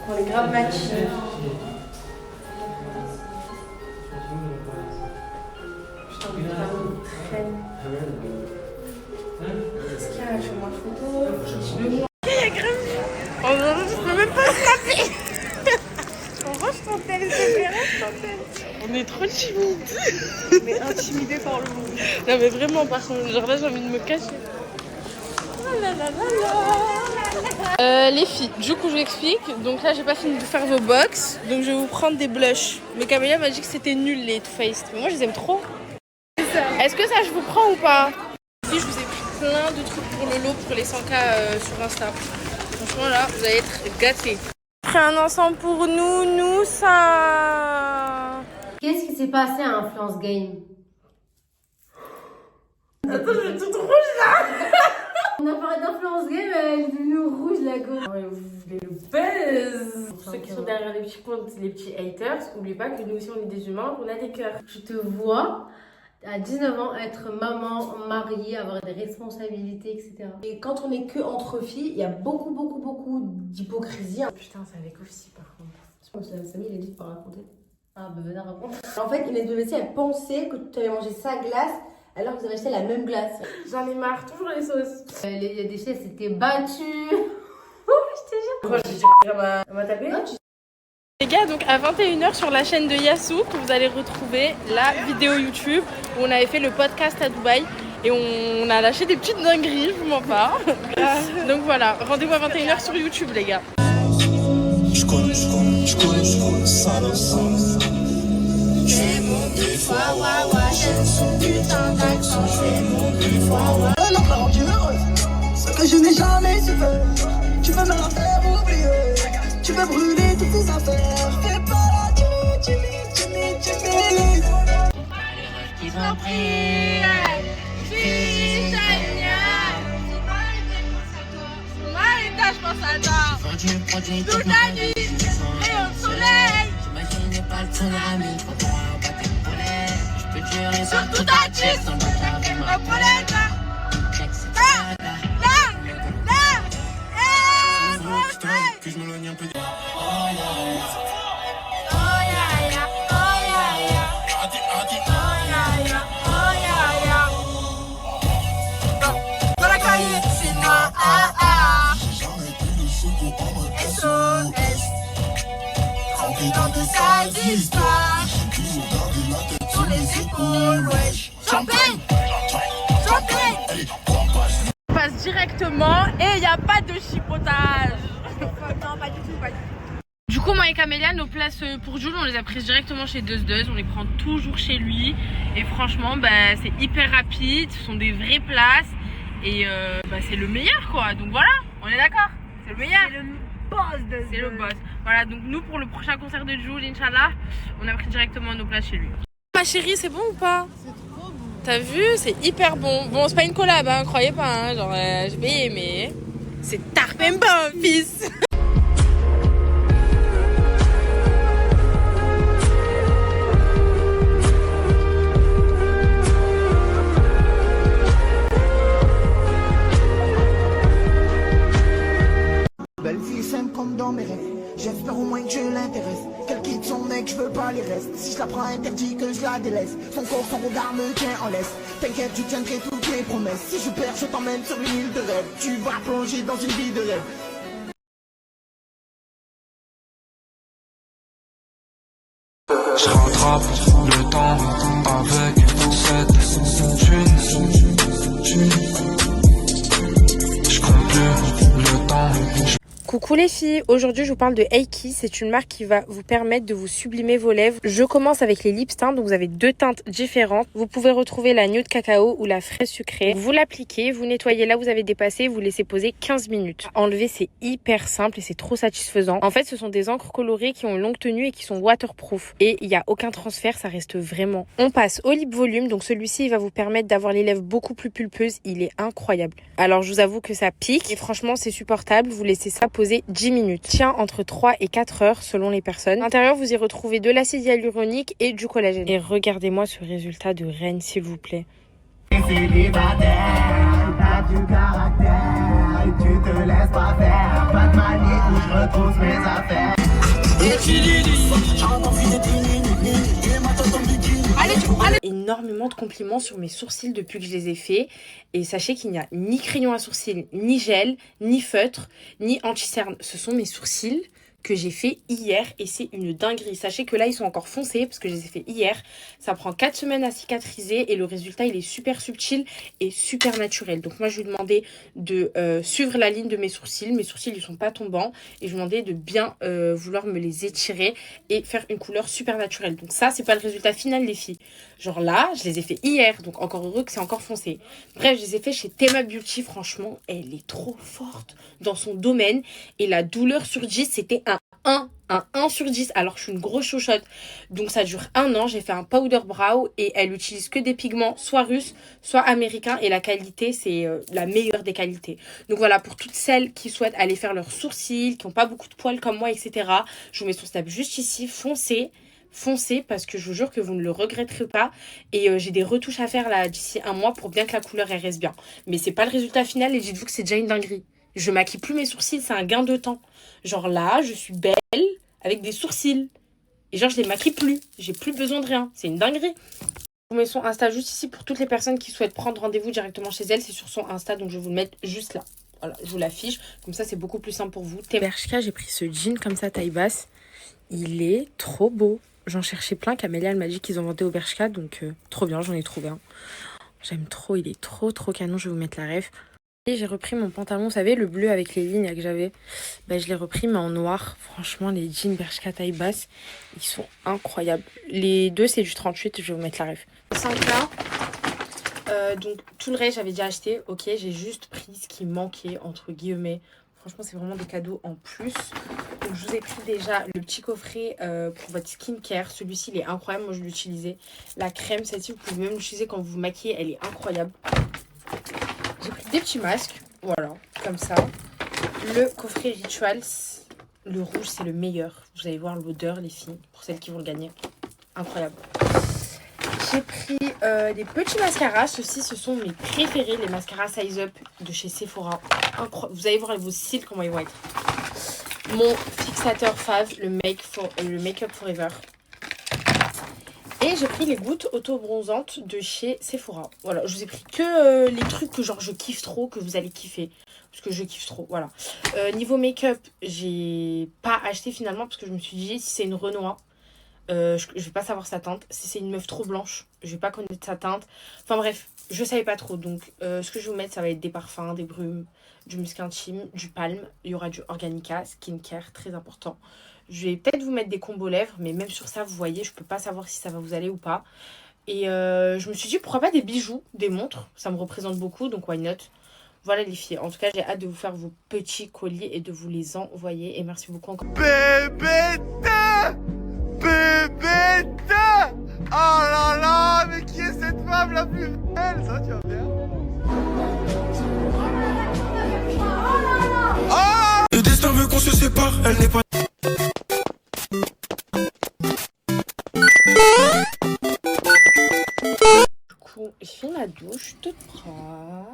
On est grave matchés. Putain, on est grave traîne. Qu'est-ce qu'il y a? Je fais moins de photos. Il y a grave. Oh non, je peux même pas snapper. On range ton tel, s'il te plaît, range ton tel. On est trop timides. On est intimidés par le monde. Non mais vraiment, par contre, genre là j'ai envie de me cacher. Oh là là là là. Les filles, du coup je vous explique. Donc là j'ai pas fini de faire vos box. Donc je vais vous prendre des blushs. Mais Camélia m'a dit que c'était nul les Too Faced. Mais moi je les aime trop. Est-ce que ça je vous prends ou pas? Si je vous ai pris plein de trucs pour le lot pour les 100K sur Insta. Franchement là vous allez être gâtés. J'ai pris un ensemble pour nous ça. Qu'est-ce qui s'est passé à Influence Game? Attends, je suis toute rouge là. On a parlé d'Influence Game, elle est devenue rouge la go. Vous voulez le buzz. Pour ceux qui sont derrière les petits comptes, les petits haters, n'oubliez pas que nous aussi on est des humains, on a des cœurs. Je te vois à 19 ans être maman, mariée, avoir des responsabilités, etc. Et quand on est que entre filles, il y a beaucoup d'hypocrisie. Putain, c'est avec aussi par contre. Je pense que la Samy, il a dit de pas raconter. Ah, bah venez raconter. En fait, Inès Domessi, elle pensait que tu avais mangé sa glace alors que vous avez acheté la même glace. J'en ai marre, toujours les sauces. Les déchets s'étaient battus. Je te jure. Pourquoi je dis à ma tapée? Les gars, donc à 21h sur la chaîne de Yasouk, vous allez retrouver la vidéo YouTube où on avait fait le podcast à Dubaï et on a lâché des petites dingueries, je vous m'en parle. Donc voilà, rendez-vous à 21h sur YouTube les gars. Je connais ça dans le sens. J'ai mon des fois, ouais, j'aime son putain d'accent. J'ai mon des fois, ouais. Elle a rendu heureuse, ce que je n'ai jamais su faire. Tu veux me la faire oublier, tu veux brûler toutes tes affaires. Fais pas la timide. Ils ont pris, Je pense à toi. Toute la nuit, rayon de soleil. J'imaginais pas le tsunami, trop tard, battre le poulet. Je peux durer sur Tout toute à la tête, sans doute avec ma le poulet, là. que je m'éloigne un peu. Dans la cahier, c'est moi, J'ai jamais pu le secours en mode SOS. Trempé dans de sales histoires. J'ai toujours gardé la tête Sur les épaules, wesh. Champagne, champagne. On passe directement et il n'y a pas de chipotage. Non, pas du tout, pas du tout. Du coup, moi et Camélia, nos places pour Jules, on les a prises directement chez Deus. On les prend toujours chez lui. Et franchement, bah, c'est hyper rapide. Ce sont des vraies places. Et bah, c'est le meilleur, quoi. Donc voilà, on est d'accord. C'est le meilleur. C'est le boss de C'est le boss. Voilà, donc nous, pour le prochain concert de Jules, Inch'Allah, on a pris directement nos places chez lui. Ma chérie, c'est bon ou pas? C'est trop bon. T'as vu? C'est hyper bon. Bon, c'est pas une collab, hein, croyez pas. Hein, genre, j'ai payé, mais c'est Tarpemba, fils. Belle fille simple comme dans mes rêves. J'espère au moins que je l'intéresse. Qu'elle quitte son mec, je veux pas les restes. Si je la prends interdit que je la délaisse. Son corps, son regard me tient en laisse. T'inquiète, je tiendrai toutes mes promesses. Si je perds, je t'emmène sur une île de rêve. Tu vas plonger dans une vie de rêve. Je rattrape le temps avec cette thune. Je compte plus le temps. Coucou les filles, aujourd'hui je vous parle de Eiki, c'est une marque qui va vous permettre de vous sublimer vos lèvres. Je commence avec les lip tints, donc vous avez deux teintes différentes. Vous pouvez retrouver la nude cacao ou la fraise sucrée. Vous l'appliquez, vous nettoyez là où vous avez dépassé, vous laissez poser 15 minutes. Enlever c'est hyper simple et c'est trop satisfaisant. En fait ce sont des encres colorées qui ont une longue tenue et qui sont waterproof. Et il n'y a aucun transfert, ça reste vraiment. On passe au lip volume, donc celui-ci il va vous permettre d'avoir les lèvres beaucoup plus pulpeuses, il est incroyable. Alors je vous avoue que ça pique et franchement c'est supportable, vous laissez ça poser 10 minutes. Tient entre 3 et 4 heures selon les personnes. À l'intérieur, vous y retrouvez de l'acide hyaluronique et du collagène. Et regardez-moi ce résultat de reine, s'il vous plaît. Célibataire, t'as du caractère, tu te laisses pas faire, pas de manie où je retrouve mes affaires. Énormément de compliments sur mes sourcils depuis que je les ai faits. Et sachez qu'il n'y a ni crayon à sourcils, ni gel, ni feutre, ni anti-cerne. Ce sont mes sourcils que j'ai fait hier et c'est une dinguerie. Sachez que là ils sont encore foncés parce que je les ai fait hier. Ça prend 4 semaines à cicatriser et le résultat il est super subtil et super naturel. Donc moi je lui ai demandé de suivre la ligne de mes sourcils. Mes sourcils ils sont pas tombants et je lui ai demandé de bien vouloir me les étirer et faire une couleur super naturelle. Donc ça c'est pas le résultat final les filles. Genre là je les ai fait hier donc encore heureux que c'est encore foncé. Bref je les ai fait chez Thema Beauty. Franchement elle est trop forte dans son domaine et la douleur sur 10 c'était un 1 sur 10 alors que je suis une grosse chouchotte. Donc ça dure 1 an. J'ai fait un powder brow et elle utilise que des pigments soit russes soit américains et la qualité c'est la meilleure des qualités. Donc voilà pour toutes celles qui souhaitent aller faire leurs sourcils, qui n'ont pas beaucoup de poils comme moi etc. Je vous mets son snap juste ici. Foncez parce que je vous jure que vous ne le regretterez pas et j'ai des retouches à faire là d'ici 1 mois pour bien que la couleur elle reste bien. Mais c'est pas le résultat final et dites-vous que c'est déjà une dinguerie. Je maquille plus mes sourcils, c'est un gain de temps. Genre là, je suis belle avec des sourcils. Et genre, je les maquille plus. J'ai plus besoin de rien. C'est une dinguerie. Je vous mets son Insta juste ici pour toutes les personnes qui souhaitent prendre rendez-vous directement chez elle. C'est sur son Insta, donc je vais vous le mettre juste là. Voilà, je vous l'affiche. Comme ça, c'est beaucoup plus simple pour vous. Bershka, j'ai pris ce jean comme ça, taille basse. Il est trop beau. J'en cherchais plein. Camélia, elle m'a dit qu'ils en vendaient au Bershka. Donc, trop bien, j'en ai trouvé un. J'aime trop, il est trop canon. Je vais vous mettre la ref. Et j'ai repris mon pantalon, vous savez, le bleu avec les lignes que j'avais. Je l'ai repris, mais en noir. Franchement, les jeans Bershka taille basse, ils sont incroyables. Les deux, c'est du 38, je vais vous mettre la ref. 5 là. Donc, tout le reste, j'avais déjà acheté. Ok, j'ai juste pris ce qui manquait, entre guillemets. Franchement, c'est vraiment des cadeaux en plus. Donc, je vous ai pris déjà le petit coffret pour votre skincare. Celui-ci, il est incroyable. Moi, je l'utilisais. La crème, celle-ci, vous pouvez même l'utiliser quand vous vous maquillez. Elle est incroyable. J'ai pris des petits masques, voilà, comme ça. Le coffret Rituals, le rouge c'est le meilleur. Vous allez voir l'odeur les filles, pour celles qui vont le gagner. Incroyable. J'ai pris des petits mascaras, ceux-ci ce sont mes préférés, les mascaras Size Up de chez Sephora. Vous allez voir vos cils comment ils vont être. Mon fixateur fave, le Make Up Forever. Et j'ai pris les gouttes auto-bronzantes de chez Sephora. Voilà, je vous ai pris que les trucs que genre je kiffe trop, que vous allez kiffer. Parce que je kiffe trop, voilà. Niveau make-up, j'ai pas acheté finalement parce que je me suis dit si c'est une Renoir, je vais pas savoir sa teinte. Si c'est une meuf trop blanche, je vais pas connaître sa teinte. Enfin bref, je savais pas trop. Donc ce que je vais vous mettre, ça va être des parfums, des brumes, du musc intime, du palme. Il y aura du Organica, skincare, très important. Je vais peut-être vous mettre des combos lèvres, mais même sur ça, vous voyez, je peux pas savoir si ça va vous aller ou pas. Et je me suis dit, pourquoi pas des bijoux, des montres. Ça me représente beaucoup, donc why not. Voilà les filles. En tout cas, j'ai hâte de vous faire vos petits colliers et de vous les envoyer. Et merci beaucoup encore. Bébéta! Bébéta! Oh là là! Mais qui est cette femme la plus belle? Ça, tu vas bien? Oh! Le destin veut qu'on se sépare, elle n'est pas. J'ai fait ma douche toute propre.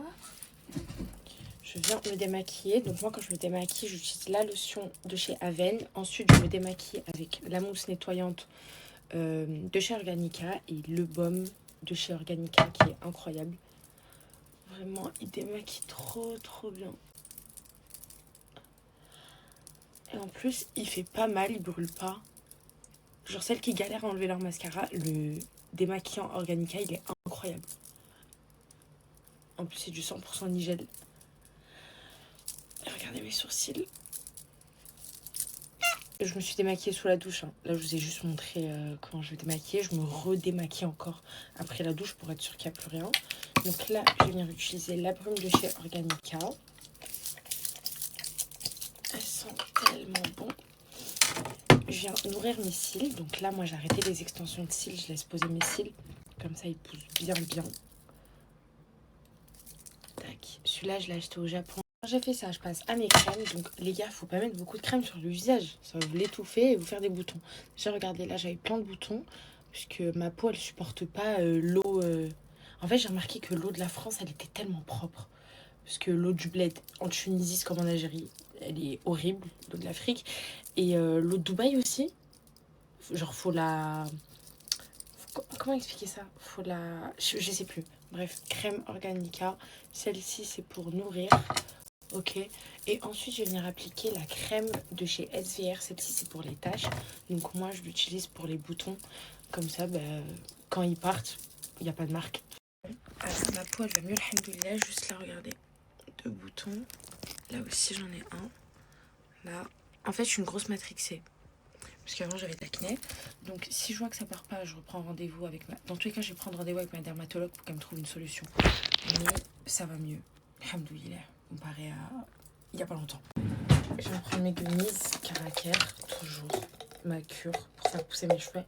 Je viens me démaquiller. Donc moi quand je me démaquille, j'utilise la lotion de chez Aven. Ensuite je me démaquille avec la mousse nettoyante de chez Organica et le baume de chez Organica qui est incroyable. Vraiment il démaquille trop bien. Et en plus il fait pas mal, il brûle pas. Genre celles qui galèrent à enlever leur mascara, le démaquillant Organica il est incroyable. En plus c'est du 100% nigel. Regardez mes sourcils. Je me suis démaquillée sous la douche. Hein. Là je vous ai juste montré comment je vais démaquiller. Je me redémaquille encore après la douche pour être sûre qu'il n'y a plus rien. Donc là je vais venir utiliser la brume de chez Organica. Elle sent tellement bon. Je viens nourrir mes cils. Donc là, moi, j'ai arrêté les extensions de cils. Je laisse poser mes cils. Comme ça, ils poussent bien. Tac. Celui-là, je l'ai acheté au Japon. Quand j'ai fait ça, je passe à mes crèmes. Donc, les gars, faut pas mettre beaucoup de crème sur le visage. Ça va vous l'étouffer et vous faire des boutons. Déjà, regardez, là, j'avais plein de boutons. Puisque ma peau, elle supporte pas l'eau. En fait, j'ai remarqué que l'eau de la France, elle était tellement propre. Parce que l'eau du bled en Tunisie, c'est comme en Algérie. elle est horrible, l'eau de l'Afrique. Et l'eau de Dubaï aussi. Genre, faut la... Comment expliquer ça? Faut la... Je sais plus. Bref, crème Organica. Celle-ci, c'est pour nourrir. Ok. Et ensuite, je vais venir appliquer la crème de chez SVR. Celle-ci, c'est pour les taches. Donc, moi, je l'utilise pour les boutons. Comme ça, bah, quand ils partent, il n'y a pas de marque. Alors, ma peau, elle va mieux, alhamdoulilah. Juste là, regardez. 2 boutons. Là aussi, j'en ai un. Là. En fait, je suis une grosse matrixée. Parce qu'avant, j'avais de l'acné. Donc, si je vois que ça part pas, je reprends rendez-vous avec ma... Dans tous les cas, je vais prendre rendez-vous avec ma dermatologue pour qu'elle me trouve une solution. Mais ça va mieux. Alhamdoulilah. Comparé à... il y a pas longtemps. Je vais prendre mes gummies Caracaire. Toujours. Ma cure pour faire pousser mes cheveux.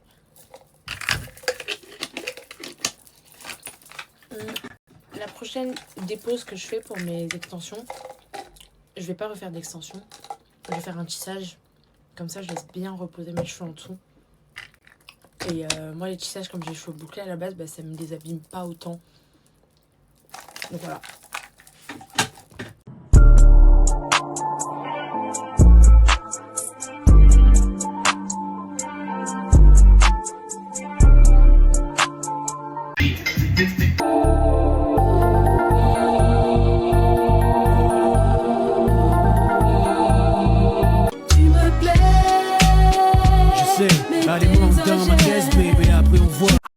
La prochaine dépose que je fais pour mes extensions, je vais pas refaire d'extension. Je vais faire un tissage. Comme ça, je laisse bien reposer mes cheveux en dessous. Et moi, les tissages, comme j'ai les cheveux bouclés à la base, bah, ça me les abîme pas autant. Donc voilà.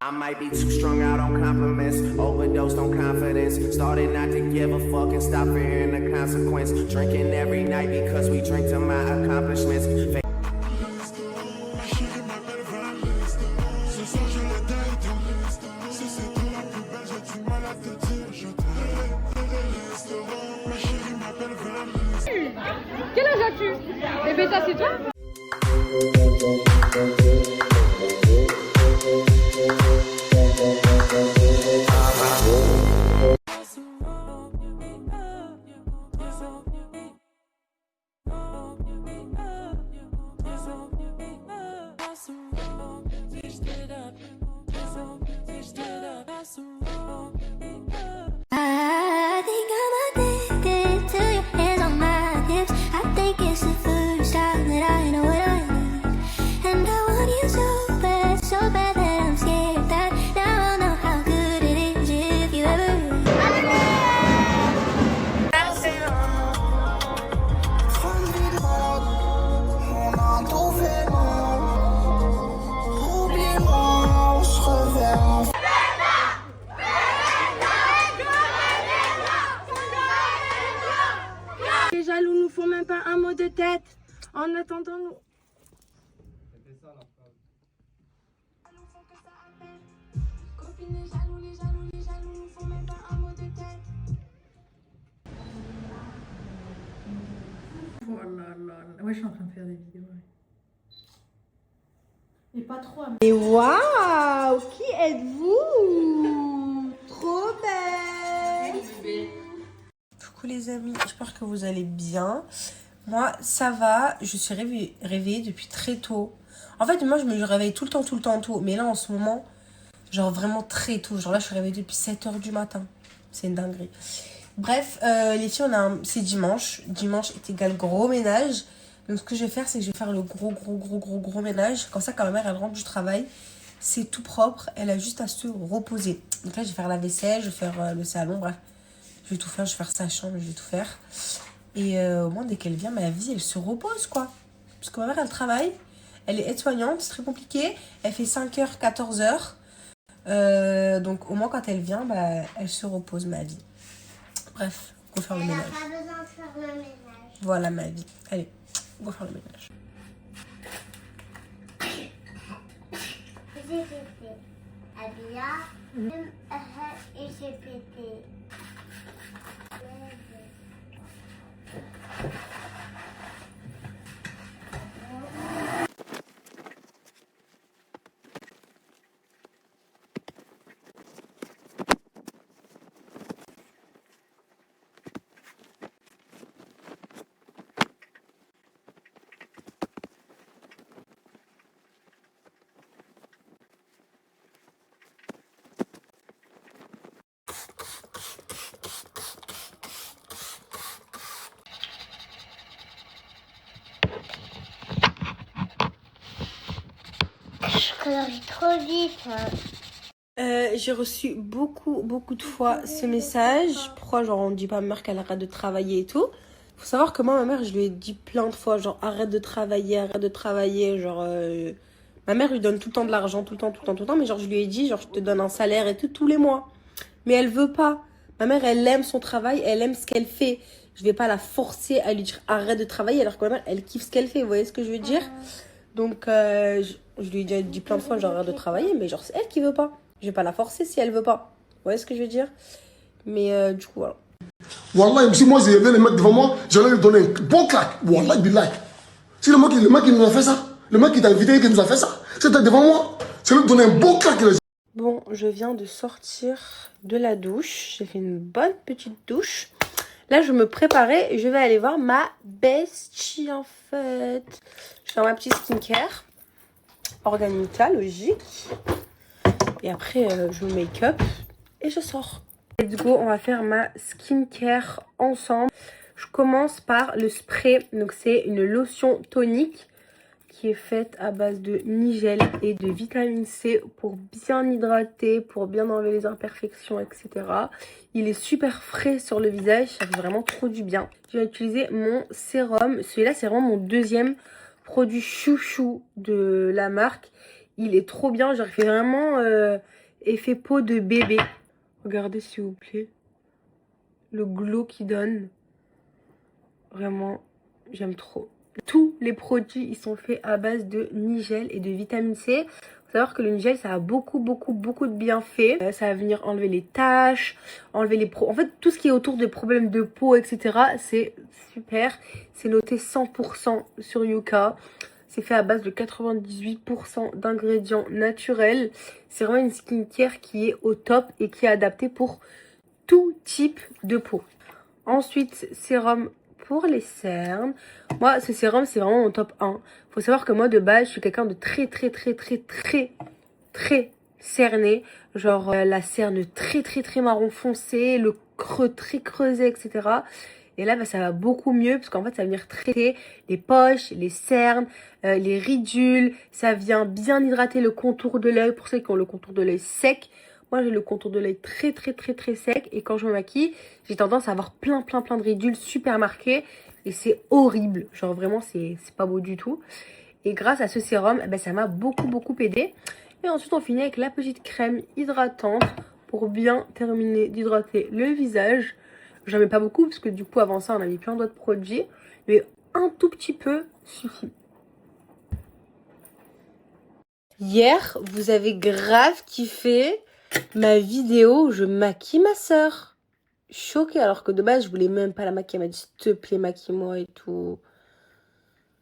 I might be too strung out on compliments, overdosed on confidence. Started not to give a fuck and stop fearing the consequence. Drinking every night because we drink to my accomplishments. Quel âge as-tu? Et Beta, c'est toi? I think I'm addicted to your hands on my hips. I think it's the first time that I know what I need. And I want you so bad that I'm scared that now I know how good it is if you ever leave. On a tout fait, oublie-moi, on se reverra. Les jaloux nous font même pas un mot de tête. En attendant, nous... Oh là là. Ouais, je suis en train de faire des vidéos. Ouais. Et pas trop. Et waouh! Qui êtes-vous? Trop belle! Coucou les amis, j'espère que vous allez bien. Moi, ça va. Je suis réveillée depuis très tôt. En fait, moi, je me réveille tout le temps tôt. Mais là, en ce moment, genre vraiment très tôt. Genre là, je suis réveillée depuis 7h du matin. C'est une dinguerie. Bref, les filles, c'est dimanche. Dimanche est égal gros ménage. Donc, ce que je vais faire, c'est que je vais faire le gros ménage. Comme ça, quand ma mère, elle rentre du travail, c'est tout propre. Elle a juste à se reposer. Donc là, je vais faire la vaisselle, je vais faire le salon, bref. Je vais tout faire, je vais faire sa chambre, je vais tout faire. Et au moins, dès qu'elle vient, ma vie, elle se repose, quoi. Parce que ma mère, elle travaille. Elle est aide-soignante, c'est très compliqué. Elle fait 5h, 14h. Donc, au moins, quand elle vient, bah, elle se repose, ma vie. Bref, on va faire le ménage. Pas besoin de faire le ménage. Voilà ma vie. Allez, on va faire le ménage. J'ai pété. Abia, et j'ai pété. je colorie trop vite. J'ai reçu beaucoup de fois ce message. Pourquoi genre on dit pas à ma mère qu'elle arrête de travailler et tout. Faut savoir que moi, ma mère, je lui ai dit plein de fois, genre arrête de travailler, genre... Ma mère lui donne tout le temps de l'argent, tout le temps, mais genre je lui ai dit, genre je te donne un salaire et tout, tous les mois. Mais elle veut pas. Ma mère, elle aime son travail, elle aime ce qu'elle fait. Je vais pas la forcer à lui dire arrête de travailler, alors que ma mère, elle kiffe ce qu'elle fait, vous voyez ce que je veux dire? Donc, je lui ai dit plein de fois, genre arrête de travailler, mais genre c'est elle qui veut pas. Je vais pas la forcer si elle veut pas. Vous voyez ce que je veux dire? Mais du coup, voilà. Wallah, si moi je vais le mettre devant moi, j'allais lui donner un bon claque. Wallah, billah. Si le mec qui nous a fait ça, le mec qui t'a invité qui nous a fait ça, c'était devant moi, j'allais lui donner un bon claque. Bon, je viens de sortir de la douche. J'ai fait une bonne petite douche. Là, je me préparais et je vais aller voir ma bestie en fait. Je vais faire ma petite skincare. Organita, logique. Et après, je me make-up et je sors. Let's go, on va faire ma skincare ensemble. Je commence par le spray. Donc c'est une lotion tonique qui est faite à base de nigel et de vitamine C pour bien hydrater, pour bien enlever les imperfections, etc. Il est super frais sur le visage, ça fait vraiment trop du bien. Je vais utiliser mon sérum. Celui-là, c'est vraiment mon deuxième produit chouchou de la marque. Il est trop bien, genre il fait vraiment effet peau de bébé. Regardez s'il vous plaît le glow qu'il donne. Vraiment, j'aime trop. Tous les produits, ils sont faits à base de nigel et de vitamine C. Faut savoir que le nigel, ça a beaucoup de bienfaits. Ça va venir enlever les taches, enlever les en fait, tout ce qui est autour des problèmes de peau, etc. C'est super. C'est noté 100% sur Yuka. C'est fait à base de 98% d'ingrédients naturels. C'est vraiment une skincare qui est au top et qui est adaptée pour tout type de peau. Ensuite, sérum pour les cernes. Moi, ce sérum, c'est vraiment mon top 1. Faut savoir que moi, de base, je suis quelqu'un de très cerné. Genre, la cerne très marron foncé, le creux très creusé, etc. Et là, bah, ça va beaucoup mieux parce qu'en fait, ça va venir traiter les poches, les cernes, les ridules. Ça vient bien hydrater le contour de l'œil pour ceux qui ont le contour de l'œil sec. Moi, j'ai le contour de l'œil très sec. Et quand je me maquille, j'ai tendance à avoir plein de ridules super marquées. Et c'est horrible. Genre, vraiment, c'est pas beau du tout. Et grâce à ce sérum, eh ben, ça m'a beaucoup aidé. Et ensuite, on finit avec la petite crème hydratante pour bien terminer d'hydrater le visage. J'en mets pas beaucoup parce que du coup, avant ça, on a mis plein d'autres produits. Mais un tout petit peu suffit. Hier, vous avez grave kiffé ma vidéo où je maquille ma soeur. Choquée, alors que de base, je voulais même pas la maquiller. Elle m'a dit, s'il te plaît, maquille-moi et tout.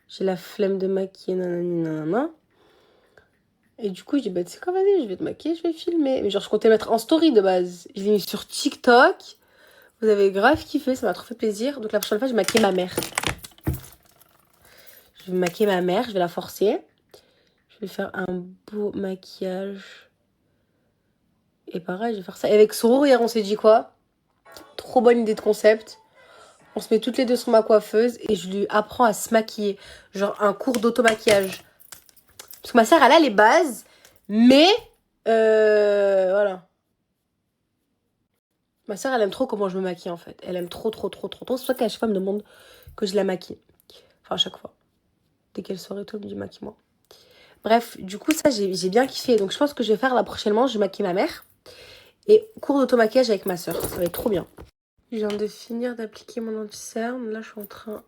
J'ai la flemme de maquiller, nanana. Et du coup, je dis, bah, tu sais quoi, vas-y, je vais te maquiller, je vais filmer. Mais genre, je comptais mettre en story de base. Je l'ai mis sur TikTok. Vous avez grave kiffé, ça m'a trop fait plaisir. Donc la prochaine fois, je vais maquiller ma mère. Je vais maquiller ma mère, je vais la forcer. Je vais faire un beau maquillage. Et pareil, je vais faire ça. Et avec Soro, hier, on s'est dit quoi? Trop bonne idée de concept. On se met toutes les deux sur ma coiffeuse et je lui apprends à se maquiller. Genre un cours d'auto-maquillage. Parce que ma soeur, elle a les bases. Mais, voilà. Ma soeur, elle aime trop comment je me maquille, en fait. Elle aime trop. C'est pour ça qu'à chaque fois, elle me demande que je la maquille. Enfin, à chaque fois. Dès qu'elle sort et tout, elle me dit maquille-moi. Bref, du coup, ça, j'ai bien kiffé. Donc, je pense que je vais faire là prochainement. Je vais maquiller ma mère. Et cours d'auto-maquillage avec ma soeur. Ça va être trop bien. Je viens de finir d'appliquer mon anti-cerne. Là, je suis en train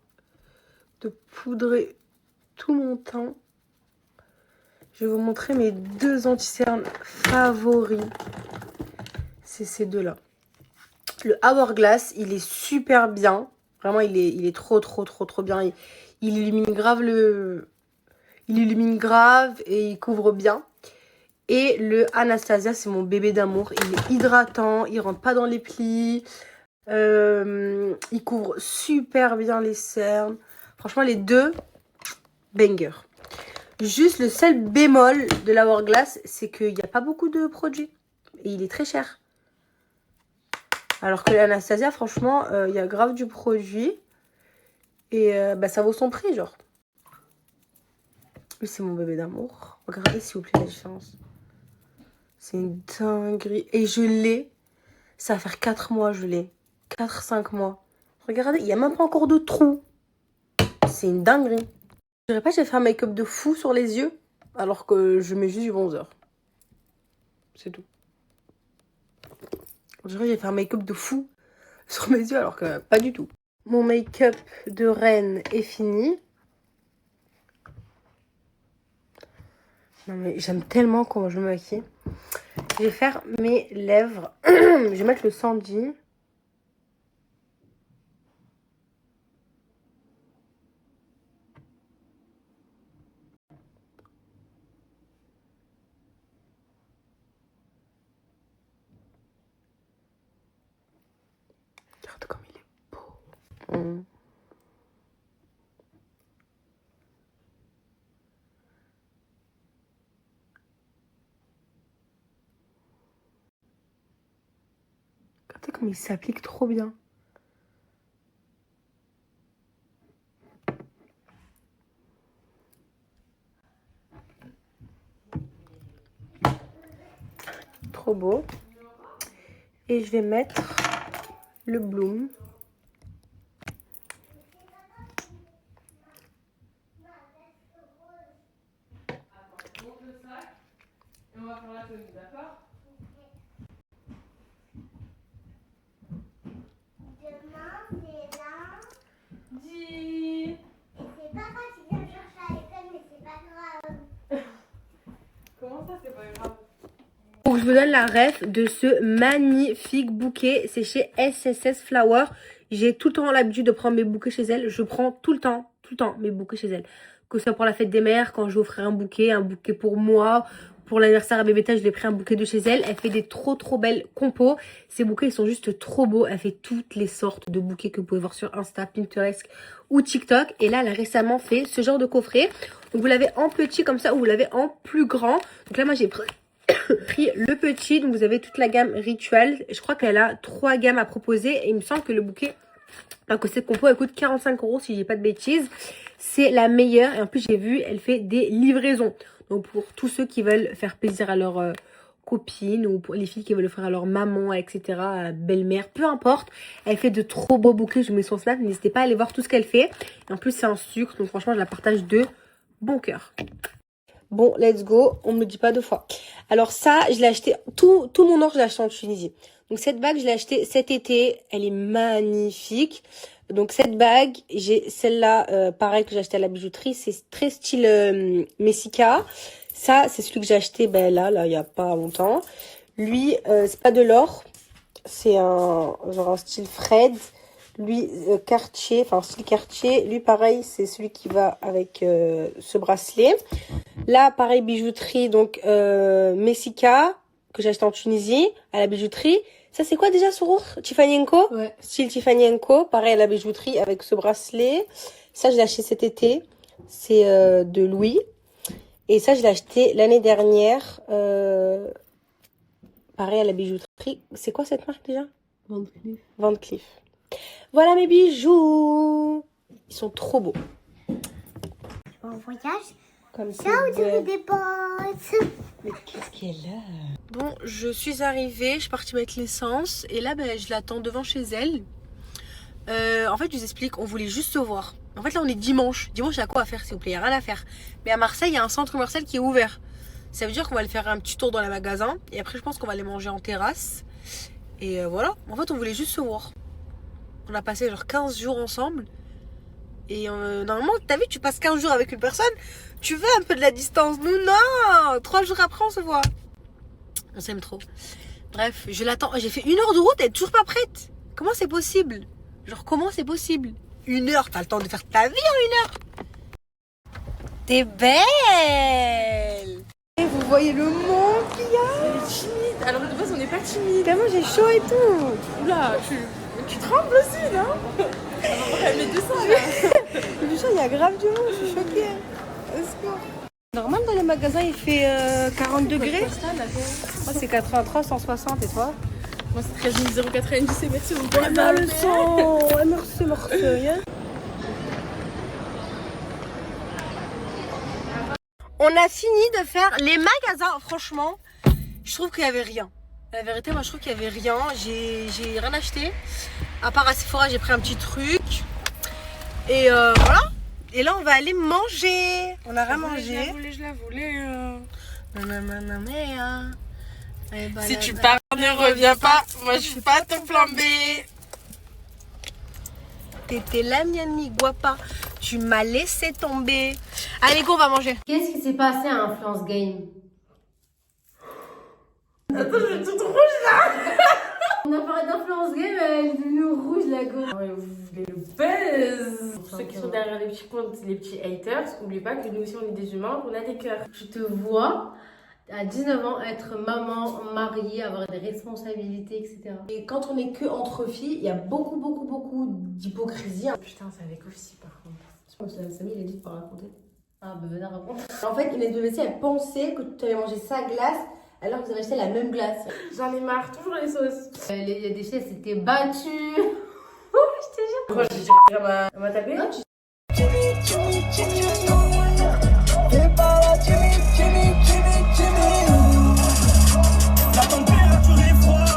de poudrer tout mon teint. Je vais vous montrer mes deux anti-cernes favoris. C'est ces deux-là. Le Hourglass, il est super bien. Vraiment, il est trop bien. Il illumine grave Il illumine grave et il couvre bien. Et le Anastasia, c'est mon bébé d'amour. Il est hydratant, il rentre pas dans les plis. Il couvre super bien les cernes. Franchement, les deux, banger. Juste le seul bémol de la Hourglass, c'est qu'il n'y a pas beaucoup de produits. Et il est très cher. Alors que l'Anastasia, franchement, il y a grave du produit. Et bah, ça vaut son prix, genre. Lui, c'est mon bébé d'amour. Regardez s'il vous plaît la différence. C'est une dinguerie. Et je l'ai. Ça va faire 4 mois, je l'ai. 4-5 mois. Regardez, il n'y a même pas encore de trou. C'est une dinguerie. Je dirais pas que j'ai fait un make-up de fou sur les yeux, alors que je mets juste du bronzer. C'est tout. Je dirais que j'ai fait un make-up de fou sur mes yeux, alors que pas du tout. Mon make-up de reine est fini. Non mais j'aime tellement comment je me maquille. Je vais faire mes lèvres. Je vais mettre le Sandy. Regarde comme il est beau. Regardez comme il s'applique trop bien. Trop beau. Et je vais mettre le bloom. Donc je vous donne la ref de ce magnifique bouquet. C'est chez SSS Flower. J'ai tout le temps l'habitude de prendre mes bouquets chez elle. Je prends tout le temps mes bouquets chez elle. Que ce soit pour la fête des mères, quand je vais offrir un bouquet pour moi. Pour l'anniversaire à Bébéta, je l'ai pris un bouquet de chez elle. Elle fait des trop belles compos. Ces bouquets, ils sont juste trop beaux. Elle fait toutes les sortes de bouquets que vous pouvez voir sur Insta, Pinterest ou TikTok. Et là, elle a récemment fait ce genre de coffret. Donc vous l'avez en petit comme ça ou vous l'avez en plus grand. Donc là, moi, j'ai pris le petit. Donc vous avez toute la gamme Ritual. Je crois qu'elle a 3 gammes à proposer. Et il me semble que le bouquet, que cette compo, elle coûte 45 € si je dis pas de bêtises. C'est la meilleure. Et en plus, j'ai vu, elle fait des livraisons. Donc pour tous ceux qui veulent faire plaisir à leur copine ou pour les filles qui veulent le faire à leur maman, etc., à la belle-mère, peu importe. Elle fait de trop beaux bouquets. Je vous mets son snap. N'hésitez pas à aller voir tout ce qu'elle fait. Et en plus, c'est un sucre. Donc franchement, je la partage de bon cœur. Bon, let's go. On ne me dit pas 2 fois. Alors ça, je l'ai acheté. Tout mon or, je l'ai acheté en Tunisie. Donc cette bague, je l'ai achetée cet été. Elle est magnifique. Donc cette bague, j'ai celle-là, pareil, que j'ai acheté à la bijouterie. C'est très style Messika. Ça, c'est celui que j'ai acheté là, il n'y a pas longtemps. Lui, c'est pas de l'or. C'est un style Fred. Lui, Cartier, enfin style Cartier. Lui, pareil, c'est celui qui va avec ce bracelet. Là, pareil, bijouterie, donc Messika, que j'ai acheté en Tunisie, à la bijouterie. Ça, c'est quoi déjà, Sourour? Tiffany & Co? Ouais. Style Tiffany & Co. Pareil, à la bijouterie, avec ce bracelet. Ça, je l'ai acheté cet été. C'est de Louis. Et ça, je l'ai acheté l'année dernière. Pareil, à la bijouterie. C'est quoi cette marque déjà? Van Cleef. Van Cleef. Voilà mes bijoux. Ils sont trop beaux. En voyage Comme ça, vous avez des potes. Mais qu'est-ce qu'elle a? Bon, je suis arrivée, je suis partie mettre l'essence. Et là, je l'attends devant chez elle. En fait, je vous explique, on voulait juste se voir. En fait, là, on est dimanche. Dimanche, il y a quoi à faire, s'il vous plaît? Il n'y a rien à faire. Mais à Marseille, il y a un centre commercial qui est ouvert. Ça veut dire qu'on va aller faire un petit tour dans les magasins. Et après, je pense qu'on va aller manger en terrasse. Et voilà. En fait, on voulait juste se voir. On a passé genre 15 jours ensemble. Et normalement, t'as vu, tu passes 15 jours avec une personne, tu veux un peu de la distance. Nous, non! 3 jours après, on se voit. On s'aime trop. Bref, je l'attends. J'ai fait 1 heure de route, elle est toujours pas prête. Comment c'est possible? Genre, comment c'est possible? 1 heure, t'as le temps de faire ta vie en 1 heure. T'es belle! Et vous voyez le monde qu'il y a? Elle est timide. Alors de base, on n'est pas timide. Tellement j'ai chaud et tout. Oula, tu trembles aussi, non? Elle met 200 là. Du coup, il y a grave du monde, je suis choquée. Normal, dans les magasins, il fait 40 degrés. Moi, c'est 83, 160 et toi? Moi, c'est 13 090 et merci beaucoup. Elle a le son. Merci, merci. On a fini de faire les magasins. Franchement, je trouve qu'il n'y avait rien. La vérité, moi je trouve qu'il n'y avait rien. J'ai rien acheté. À part à Sephora, j'ai pris un petit truc. Et voilà. Et là, on va aller manger. On a rien mangé. Je la voulais. Si tu pars, ne reviens pas. Moi, je suis pas ton plan B. T'étais la mienne, mi guapa. Tu m'as laissé tomber. Allez, go, on va manger. Qu'est-ce qui s'est passé à Influence Game? Attends, je suis toute rouge là. On a parlé d'Influence Game, elle est devenue rouge la go. Vous voulez le buzz. Pour ceux qui sont derrière les petits comptes, les petits haters, n'oubliez pas que nous aussi on est des humains, on a des cœurs. Je te vois à 19 ans être maman, mariée, avoir des responsabilités, etc. Et quand on est que entre filles, il y a beaucoup d'hypocrisie. Putain, c'est avec aussi par contre. Je pense que Samy, il a dit de pas raconter. Ah, bah venez raconter. En fait, Inès BBC, elle pensait que tu avais mangé sa glace alors que vous avez acheté la même glace. J'en ai marre, toujours les sauces. Les déchets s'étaient battus. Oh, je te jure. Moi, je dis elle m'a tapé. Non, tu... La température est froide.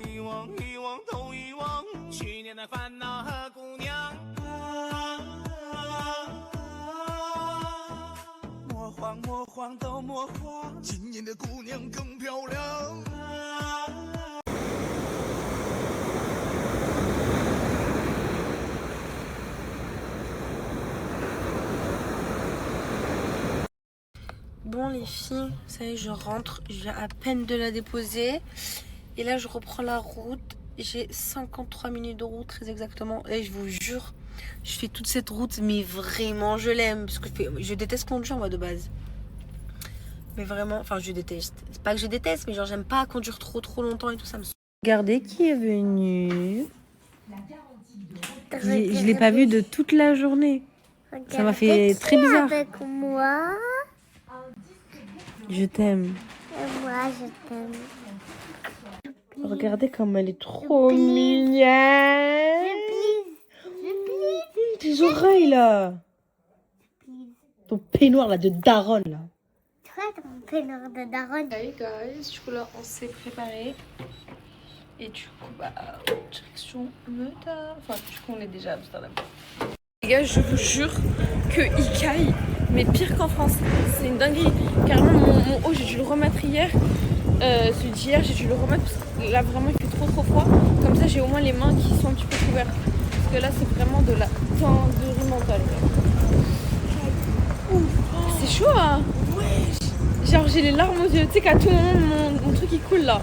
遗忘都遗忘，去年的烦恼和姑娘。魔幻魔幻都魔幻，今年的姑娘更漂亮。Bon les filles, ça y est, je rentre, je viens à peine de la déposer et là je reprends la route. J'ai 53 minutes de route très exactement et je vous jure, je fais toute cette route mais vraiment je l'aime parce que je déteste conduire moi de base. Mais vraiment, enfin je déteste, c'est pas que je déteste mais genre j'aime pas conduire trop longtemps et tout ça me... Regardez qui est venu. Je l'ai pas vu de toute la journée. Ça m'a fait très bizarre. Avec moi. Je t'aime. Et moi, je t'aime. Regardez comme elle est trop mignonne. Tes oreilles là. Ton peignoir là de daronne là. Toi, ton peignoir de daronne. Hey guys, du coup là on s'est préparé. Et du coup bah direction Meta. Enfin du coup on est déjà à Amsterdam. Les gars, je vous jure que Ikai, mais pire qu'en France, c'est une dinguerie. Carrément, mon haut, j'ai dû le remettre hier. Celui d'hier, j'ai dû le remettre parce que là, vraiment, il fait trop froid. Comme ça, j'ai au moins les mains qui sont un petit peu couvertes. Parce que là, c'est vraiment de la dinguerie mentale. C'est chaud, hein? Ouais. Genre, j'ai les larmes aux yeux. Tu sais qu'à tout moment, mon truc, il coule là.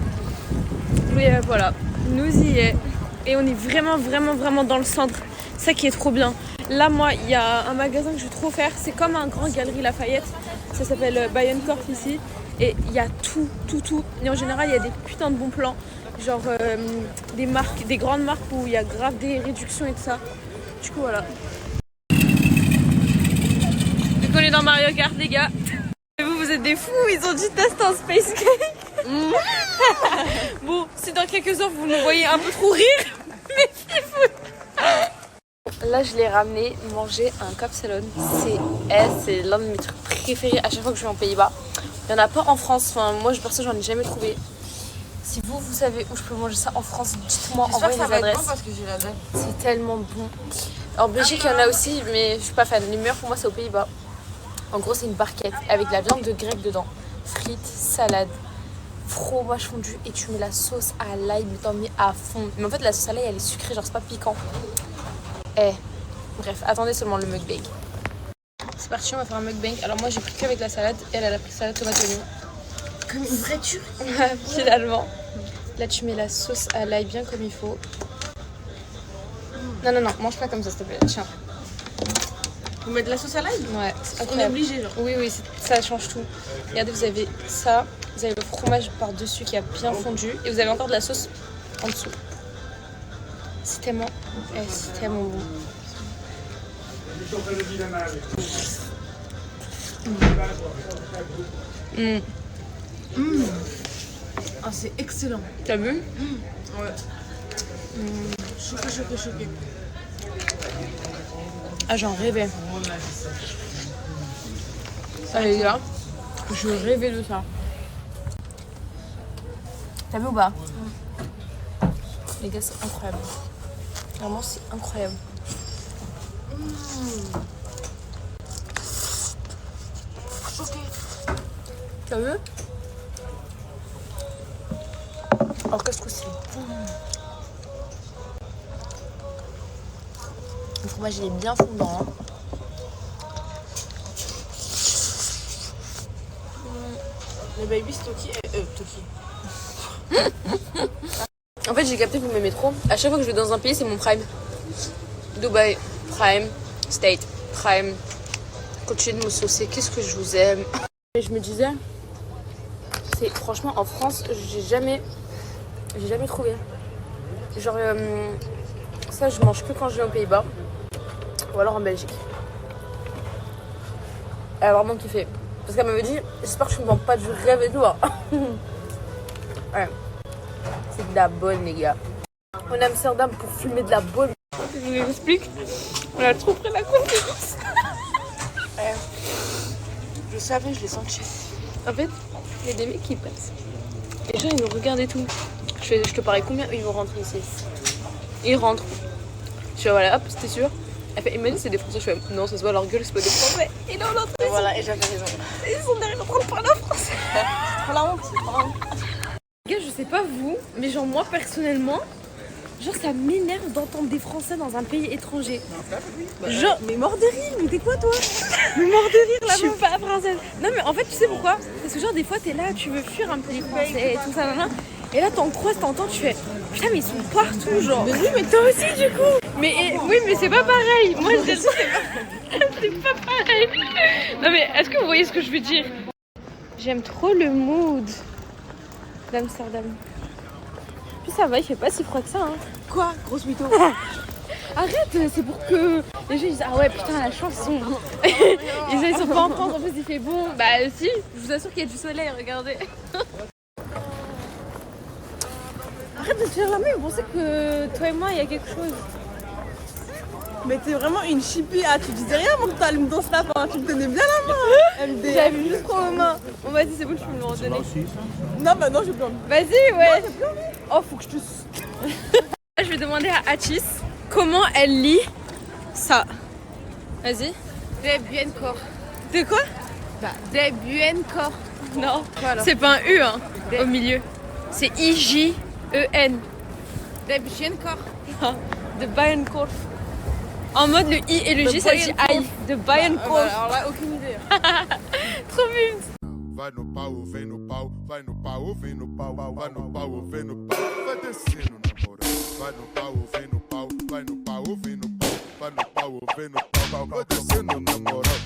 Mais voilà, nous y est. Et on est vraiment dans le centre. Ça qui est trop bien. Là, moi, il y a un magasin que je veux trop faire. C'est comme un grand Galerie Lafayette. Ça s'appelle Bayonne-Corp ici. Et il y a tout. Et en général, il y a des putains de bons plans. Genre des marques, des grandes marques où il y a grave des réductions et tout ça. Du coup, voilà. Vu qu'on est dans Mario Kart, les gars. Et vous êtes des fous. Ils ont dit test en Space Cake. Bon, si dans quelques heures, vous nous voyez un peu trop rire, méfiez-vous. Là, je l'ai ramené manger un kapsalon. C'est l'un de mes trucs préférés à chaque fois que je vais en Pays-Bas. Il n'y en a pas en France. Enfin, moi, perso, j'en ai jamais trouvé. Si vous savez où je peux manger ça en France, dites-moi, envoyez des adresses. Bon parce que j'ai la dalle. C'est tellement bon. En Belgique, il y en a aussi, mais je suis pas fan. Les meilleurs pour moi, c'est aux Pays-Bas. En gros, c'est une barquette avec de la viande de grec dedans. Frites, salade, fromage fondu et tu mets la sauce à l'ail, mais t'en mets à fond. Mais en fait, la sauce à l'ail, elle est sucrée, genre c'est pas piquant. Bref, attendez seulement le mukbang. C'est parti, on va faire un mukbang. Alors moi j'ai pris qu'avec la salade, elle a pris salade tomate oignon. Comme une vraie tuerie. Finalement. Là tu mets la sauce à l'ail bien comme il faut. Non, mange pas comme ça s'il te plaît, tiens. Vous mettez de la sauce à l'ail? Ouais, c'est On est incroyable. obligé genre. Oui, ça change tout. Regardez, vous avez ça, vous avez le fromage par-dessus qui a bien fondu et vous avez encore de la sauce en dessous. C'est tellement bon. Ah, c'est excellent. T'as vu? Ouais. choquée. Ah, j'en rêvais. Ah les gars, je rêvais de ça. T'as vu ou pas? Les gars, c'est incroyable. Vraiment, c'est incroyable. Choquée. T'as vu? Oh, qu'est-ce que c'est bon. Le fromage, il est bien fondant. Hein. Le baby Stocky. En fait, j'ai capté que vous m'aimez trop. À chaque fois que je vais dans un pays, c'est mon prime. Dubaï, prime. State, prime. Continuez de me saucer. Qu'est-ce que je vous aime. Et je me disais, c'est franchement en France, j'ai jamais trouvé. Genre, ça, je mange que quand je vais aux Pays-Bas. Ou alors en Belgique. Elle a vraiment kiffé. Parce qu'elle m'avait dit, j'espère que je ne vends pas du rêve et tout. Hein. Ouais. C'est de la bonne, les gars. On est à Amsterdam pour fumer de la bonne. Je vous explique. On a trop pris la confiance. Ouais. Je savais, je l'ai senti. En fait, il y a des mecs qui passent. Les gens, ils nous regardent et tout. Je te parie combien ils vont rentrer ici. Ils rentrent. Je fais voilà, hop, c'était sûr. Elle fait, Emmanuel, c'est des Français. Je fais, non, ça se voit leur gueule, c'est pas des Français. Et là, on entre. Voilà, et j'avais raison. Ils sont derrière en train de parler en français. C'est trop la honte, c'est trop la honte. Les gars, je sais pas vous, mais genre, moi, personnellement, genre, ça m'énerve d'entendre des Français dans un pays étranger. Genre, mais mort de rire, mais t'es quoi, toi? Mais mort de rire, là. Je suis pas française. Non, mais en fait, tu sais pourquoi? Parce que, genre, des fois, t'es là, tu veux fuir un peu les Français et tout ça, nan, nan. Et là, t'en croises, t'entends, tu fais putain, mais ils sont partout, genre. Mais oui, mais toi aussi, du coup. Mais oui, mais c'est pas pareil. Moi, je dis, c'est pas pareil. Non, mais est-ce que vous voyez ce que je veux dire? J'aime trop le mood d'Amsterdam. Puis ça va, il fait pas si froid que ça. Hein. Quoi? Grosse mytho. Arrête, c'est pour que les gens disent ah ouais, putain, la chance, ils sont pas en France, en plus, il fait bon. Bah, si, je vous assure qu'il y a du soleil, regardez. Arrête de te faire la main, vous pensez que toi et moi il y a quelque chose. Mais t'es vraiment une chippie, ah tu disais rien avant que t'allais me danser la main, tu me tenais bien la main MD. J'avais juste trop aux mains. Bon vas-y c'est bon, tu peux me le redonner. Non bah non j'ai plus envie. Vas-y ouais. Oh faut que je te... Je vais demander à Atis comment elle lit ça. Vas-y. De bien corps. De quoi? Bah, de bien corps. Non, c'est pas un U hein, au milieu. C'est I-J-E-N. De bien corps. De Bijenkorf. En mode le I et le J, ça dit I. De Bijenkorf. Alors là, aucune idée. Trop vite. Vai no pau, vem no pau, vai no pau, vem no pau, vai no pau, vem no pau, vai descendo na moral. Vai no pau, vem no pau, vai no pau, vem no pau, vai no pau, vem no pau, vai descendo na moral.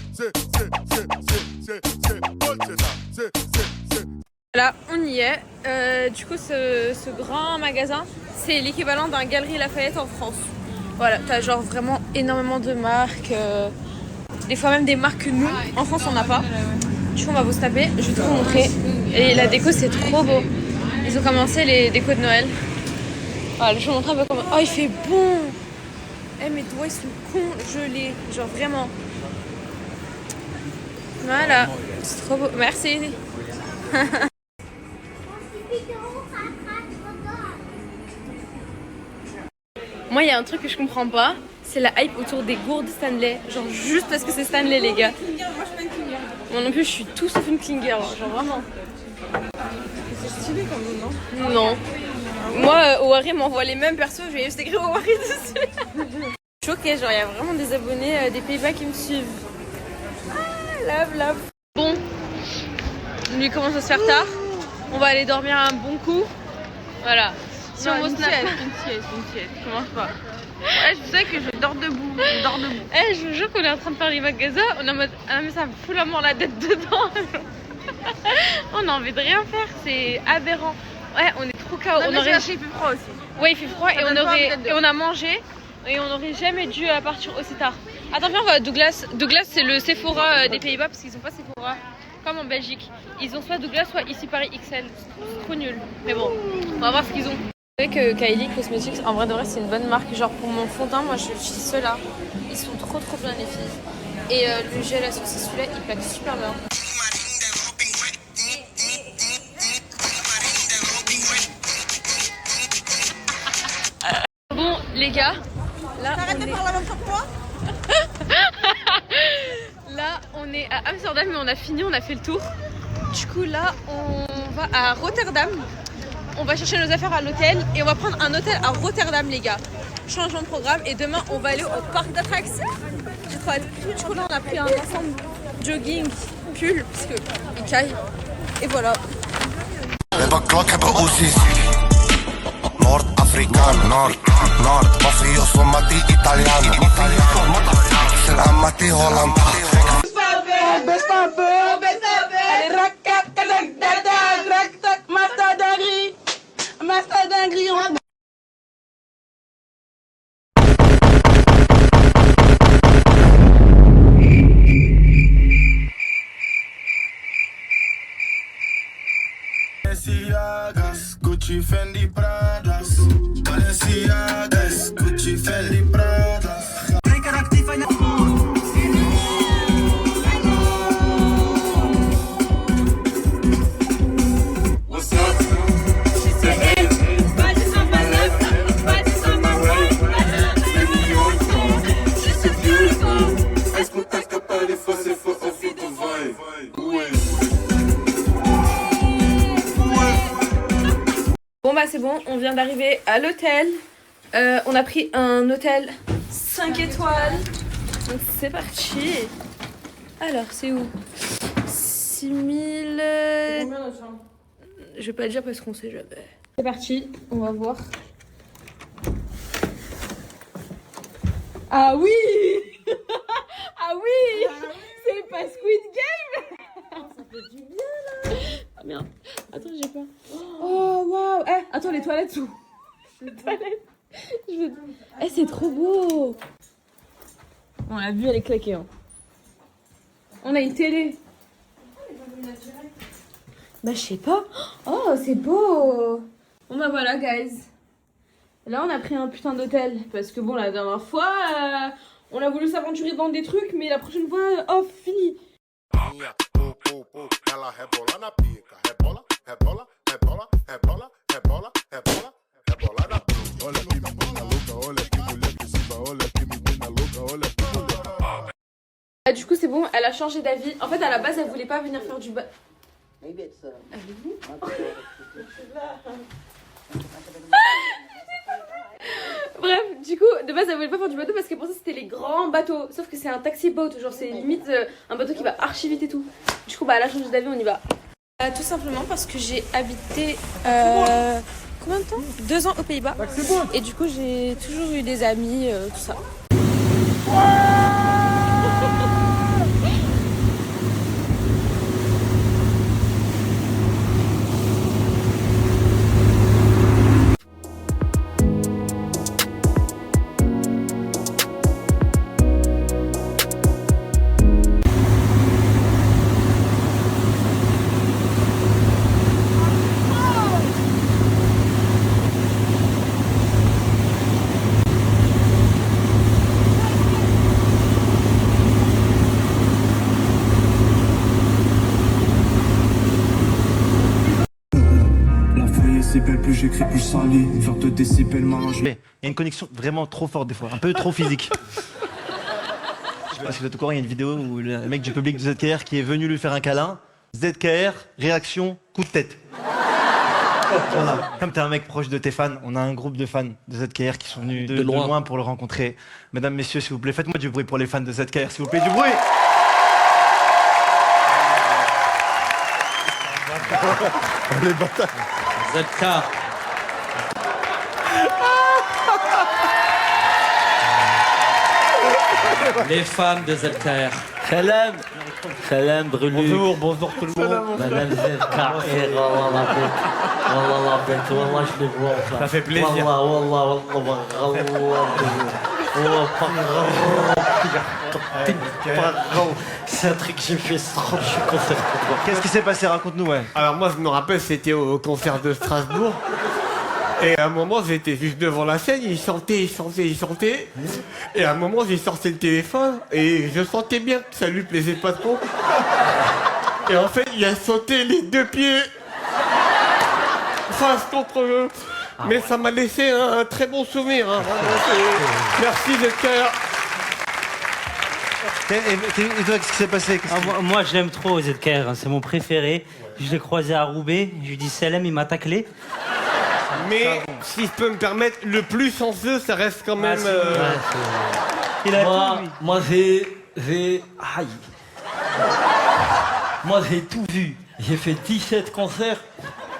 Là, on y est. Du coup, ce grand magasin, c'est l'équivalent d'un Galeries Lafayette en France. Voilà, t'as genre vraiment énormément de marques. Des fois même des marques que nous, en France, on n'a pas. Du coup, on va vous se taper. Je vais te montrer. Et la déco, c'est trop beau. Ils ont commencé les décos de Noël. Voilà, je vais vous montrer un peu comment... Oh, il fait bon. Eh, mes doigts, ils sont congelés. Genre vraiment. Voilà. C'est trop beau. Merci. Moi, il y a un truc que je comprends pas, c'est la hype autour des gourdes Stanley. Genre juste parce que c'est Stanley, les gars. Moi non plus, je suis tout sauf une Klinger, genre vraiment. C'est stylé comme nom, non? Non. Moi, Owari m'envoie les mêmes persos, je vais juste écrire Owari dessus. Je suis choquée, genre il y a vraiment des abonnés des Pays-Bas qui me suivent. Ah, love. Bon, lui commence à se faire tard. On va aller dormir un bon coup. Voilà. Si non, on une sieste. Commence pas. Ouais, je sais que je dors debout. Eh, je vous jure qu'on est en train de faire les magasins. On est en mode, ah mais ça me fout la mort la tête dedans. On a envie de rien faire, c'est aberrant. Ouais, on est trop KO. On aurait... Il fait froid aussi. Ouais, il fait froid et on a mangé et on n'aurait jamais dû partir aussi tard. Attends, viens, on va à Douglas. Douglas, c'est le Sephora des Pays-Bas parce qu'ils ont pas Sephora comme en Belgique. Ils ont soit Douglas, soit ici Paris XL. C'est trop nul. Mais bon, on va voir ce qu'ils ont. savez que Kylie Cosmetics, en vrai de vrai, c'est une bonne marque. Genre pour mon fond de teint, moi j'utilise ceux-là. Ils sont trop bien les filles. Et le gel à sauce, celui-là, il plaque super bien. Bon les gars, là Arrête de faire la même chose que moi. Là on est à Amsterdam mais on a fini, on a fait le tour. Du coup là on va à Rotterdam. On va chercher nos affaires à l'hôtel et on va prendre un hôtel à Rotterdam les gars. Changement de programme et demain on va aller au parc d'attractions. J'ai trop hâte. Du coup là on a pris un ensemble jogging, pull parce que il caille. Et voilà. Nord africano, nord, mafio somati italiano, selamati Holland. Balenciagas, Gucci, Fendi, Pradas. Balenciagas, Gucci, Fendi, Pradas. What's up? She said, hey, body's on my left, body's on my right. Baby, you're cool, she's so beautiful. Escuta escapar e você for ao fundo vai. Bon bah c'est bon, on vient d'arriver à l'hôtel. On a pris un hôtel 5 étoiles. Donc c'est parti. Alors c'est où 6000... Je vais pas le dire parce qu'on sait jamais. C'est parti, on va voir. Ah oui. Ah oui. C'est pas Squid Game. Ça fait du bien là. Ah merde, attends j'ai pas... Oh waouh. Eh, attends les toilettes sont... Les toilettes. Eh c'est trop beau. Bon, la vue elle est claquée hein. On a une télé. Bah je sais pas. Oh c'est beau. Bon bah voilà guys. Là on a pris un putain d'hôtel. Parce que bon la dernière fois on a voulu s'aventurer dans des trucs. Mais la prochaine fois off fini. Ela rebola na pica, rebola, rebola, rebola, rebola, rebola, rebola, rebola na pica. Olha que menina louca, olha que mulher agressiva, olha que menina louca, olha que mulher. Du coup c'est bon, elle a changé d'avis. En fait à la base elle voulait pas venir faire du bas. Bref, du coup, de base, elle voulait pas faire du bateau parce qu'elle pensait que c'était les grands bateaux. Sauf que c'est un taxi boat, genre c'est limite un bateau qui va archi vite et tout. Du coup, bah, elle a changé d'avis, on y va. Tout simplement parce que j'ai habité combien de temps 2 ans aux Pays-Bas. Et du coup, j'ai toujours eu des amis, tout ça. Plus j'écris, plus ça lit. Une sorte de décibel m'arrange. Il y a une connexion vraiment trop forte des fois, un peu trop physique. Je sais pas si vous êtes au courant, il y a une vidéo où le mec du public de ZKR qui est venu lui faire un câlin. ZKR, réaction, coup de tête. Voilà. Comme t'es un mec proche de tes fans, on a un groupe de fans de ZKR qui sont venus de loin pour le rencontrer. Mesdames, messieurs, s'il vous plaît, faites-moi du bruit pour les fans de ZKR, s'il vous plaît, du bruit. Les bâtards. ZK. Les fans de ZKR. Salam. Salam Brulu. Bonjour tout le monde. Madame ZKR, wallah la bête. Wallah la bête, wallah je les vois. Ça fait plaisir. Wallah. C'est un truc que j'ai fait trop, je suis content. Qu'est-ce qui s'est passé? Raconte-nous, ouais. Alors moi je me rappelle, c'était au concert de Strasbourg. Et à un moment, j'étais juste devant la scène, il chantait. Et à un moment, j'ai sorti le téléphone et je sentais bien que ça lui plaisait pas trop. Et en fait, il a sauté les 2 pieds face contre eux. Mais ça m'a laissé un très bon souvenir. Hein. Merci ZKR. Et toi, qu'est-ce qui s'est passé? Moi, je l'aime trop, ZKR, hein, c'est mon préféré. Je l'ai croisé à Roubaix, je lui dis salam, il m'a taclé. Mais si je peux me permettre, le plus chanceux, ça reste quand même. Il a tout, lui. Moi, aïe. Moi, j'ai tout vu. J'ai fait 17 concerts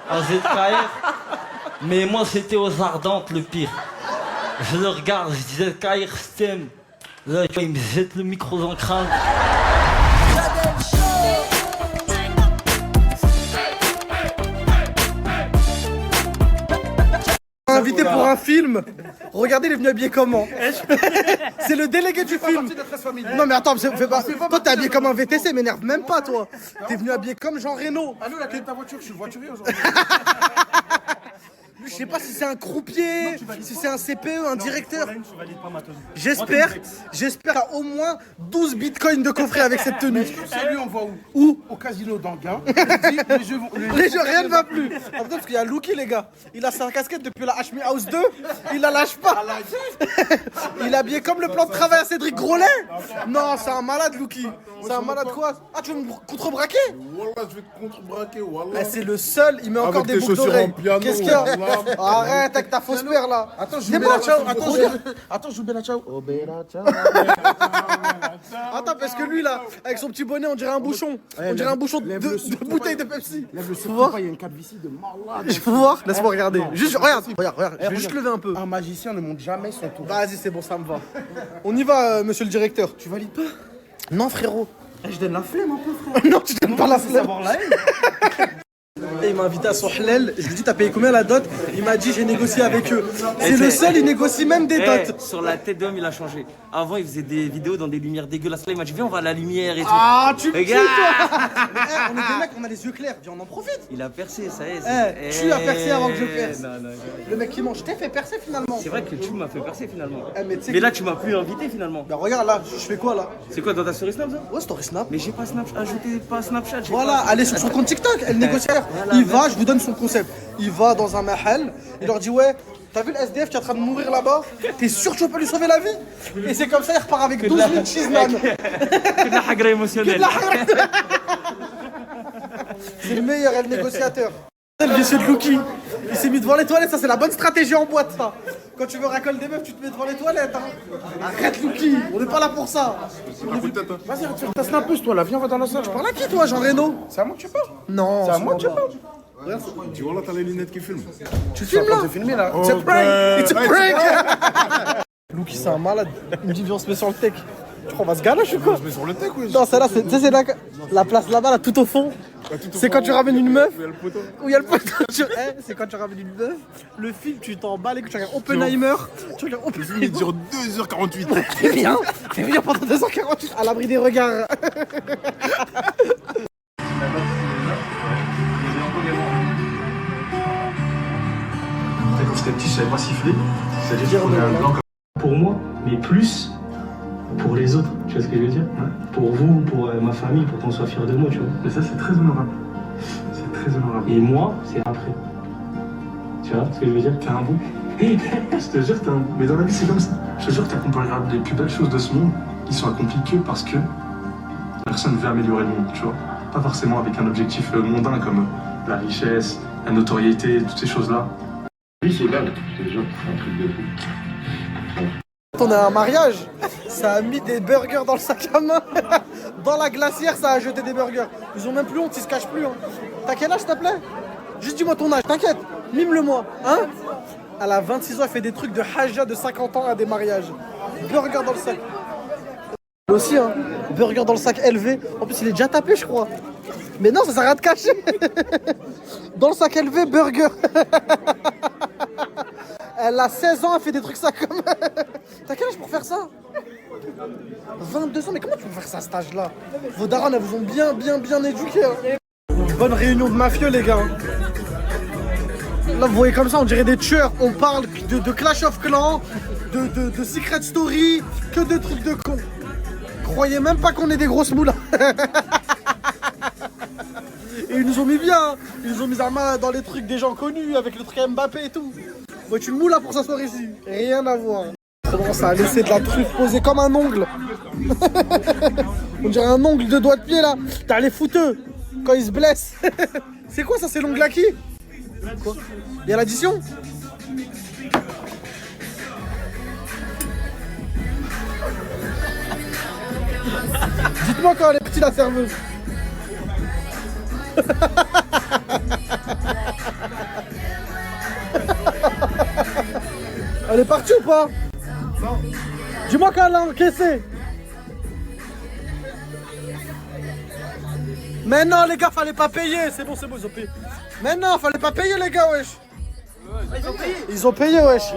à ZKR. Mais moi, c'était aux Ardentes le pire. Je le regarde, je dis ZKR, je t'aime. Là, tu vois, il me jette le micro dans le crâne. Invité pour un film. Regardez, il est venu habillé comment? C'est le délégué du film. Non mais attends, fais pas. Toi t'es habillé comme un VTC, m'énerve même pas toi. T'es venu habillé comme Jean Reno. Ah non, la clé de ta voiture, je suis voiturier aujourd'hui. Je sais pas si c'est un croupier, si c'est un CPE, un directeur. J'espère à au moins 12 bitcoins de coffret avec cette tenue. Salut, on va où? Où? Au casino d'Anguin. Les jeux, rien ne va plus. En fait, parce qu'il y a Lucky, les gars. Il a sa casquette depuis la Hashmi House 2. Il la lâche pas. Il est habillé comme le plan de travail à Cédric Grolet. Non, c'est un malade, Lucky. C'est un malade quoi? Ah, tu veux me contrebraquer? Wallah, je vais te contrebraquer, wallah. C'est le seul, il met encore des boucles d'oreilles. Qu'est-ce qu'il y a? Arrête avec ta fausse paire là. Attends, je joue Bella Ciao. Attends, je joue Bella Ciao. Oh, Bella Ciao. Attends, parce que lui là, avec son petit bonnet, on dirait un bouchon. On dirait un bouchon de bouteille de Pepsi. Lève le Faut voir? il y a une calvitie de malade. Je peux voir? Laisse-moi regarder. Juste, regarde. Je vais juste lever un peu. Un magicien ne monte jamais son tour. Vas-y, c'est bon, ça me va. On y va, monsieur le directeur. Tu valides pas? Non, frérot. Je donne la flemme un peu, frère. Non, tu donnes pas la flemme. Et il m'a invité à son halal. Je lui ai dit, t'as payé combien la dot? Il m'a dit, j'ai négocié avec eux. C'est le seul, il négocie même des dots. Sur la tête d'homme, il a changé. Avant, il faisait des vidéos dans des lumières dégueulasses. Là, il m'a dit, viens, on va à la lumière et tout. Ah, tu me tues, Regarde. toi. On est des mecs, on a les yeux clairs. Viens, on en profite. Il a percé, ça y est. Tu as percé avant que je perce. Non. Le mec qui mange, je t'ai fait percer finalement. C'est vrai que tu m'as fait percer finalement. Mais là, tu m'as plus invité finalement. Bah regarde là, je fais quoi là? C'est quoi dans ta story Snap ça? Ouais, story Snap. Mais j'ai pas ajouté Snapchat. Voilà, allez sur son compte TikTok, elle négociaire. Il va, je vous donne son concept. Il va dans un mahal, il leur dit ouais, t'as vu le SDF qui est en train de mourir là-bas? T'es sûr que tu peux lui sauver la vie? Et c'est comme ça, il repart avec 12 000 cheeseman. Que de la hagra émotionnelle. C'est le meilleur, elle négociateur. Le vicieux de Lucky, il s'est mis devant les toilettes, ça c'est la bonne stratégie en boîte ça. Quand tu veux racoler des meufs, tu te mets devant les toilettes. Hein. Arrête Lucky, on n'est pas là pour ça. Vas-y, tu fais ta snappeuse toi là, viens, on va dans la salle. Tu parles à qui toi, Jean Reno? C'est à moi que tu parles. Non, c'est à moi que tu pas. parles. Tu vois là, t'as les lunettes qui filment. Tu filmes là? Tu filmer là. It's a prank! It's a prank! Lucky c'est un malade. Il me dit viens on se met sur le tech. Tu crois on va se galocher ou quoi? On se met sur le tech oui. Non, celle-là, c'est la place là-bas, là, tout au fond. C'est quand tu ramènes une meuf. Où il y a le poteau. C'est quand tu ramènes une meuf. Le film, tu t'emballes et que tu regardes Oppenheimer. Tu regardes Le film il dure 2h48. C'est bien pendant 2h48 à l'abri des regards. Quand j'étais petit, je savais pas siffler. C'est-à-dire qu'on est un blanc pour moi, mais plus pour les autres. Tu vois ce que je veux dire? Pour vous, pour ma famille, pour qu'on soit fiers de moi, tu vois. Mais ça, c'est très honorable. C'est très honorable. Et moi, c'est après. Tu vois ce que je veux dire? T'es un bon. Je te jure, t'es un bon. Mais dans la vie, c'est comme ça. Je te jure que t'accomplis les plus belles choses de ce monde. Ils sont accomplis que parce que personne veut améliorer le monde, tu vois. Pas forcément avec un objectif mondain comme la richesse, la notoriété, toutes ces choses-là. Oui, c'est belle. Je te jure, c'est un truc de fou. On a un mariage, ça a mis des burgers dans le sac à main. Dans la glacière, ça a jeté des burgers. Ils ont même plus honte, ils se cachent plus. Hein. T'as quel âge, s'il te plaît? Juste dis-moi ton âge, t'inquiète. Mime-le-moi, hein? Elle a 26 ans, elle fait des trucs de haja de 50 ans à des mariages. Burger dans le sac. Elle aussi, hein. Burger dans le sac élevé. En plus, il est déjà tapé, je crois. Mais non, ça sert à rien de cacher. Dans le sac élevé, burger. Elle a 16 ans, elle fait des trucs ça comme... T'as quel âge pour faire ça? 22 ans, mais comment tu peux faire ça à cet âge-là? Vos darons, elles vous ont bien éduqué. Hein. Bonne réunion de mafieux, les gars. Là, vous voyez comme ça, on dirait des tueurs. On parle de Clash of Clans, de Secret Story, que de trucs de con. Croyez même pas qu'on est des grosses moulas. Et ils nous ont mis bien, hein. Ils nous ont mis la main dans les trucs des gens connus, avec le truc Mbappé et tout. Moi, tu le moula pour s'asseoir ici. Rien à voir. Comment ça a laissé de la truffe posée comme un ongle. On dirait un ongle de doigt de pied là. T'as les fouteux quand ils se blessent. C'est quoi ça? C'est l'ongle à qui? Quoi? Il y a l'addition? Dites-moi quand elle est petite la serveuse. Elle est partie ou pas? Non. Dis-moi quand elle a encaissé. Mais non les gars, fallait pas payer. C'est bon, ils ont payé. Mais non, fallait pas payer les gars, wesh. Ils ont payé. Ils ont payé, wesh.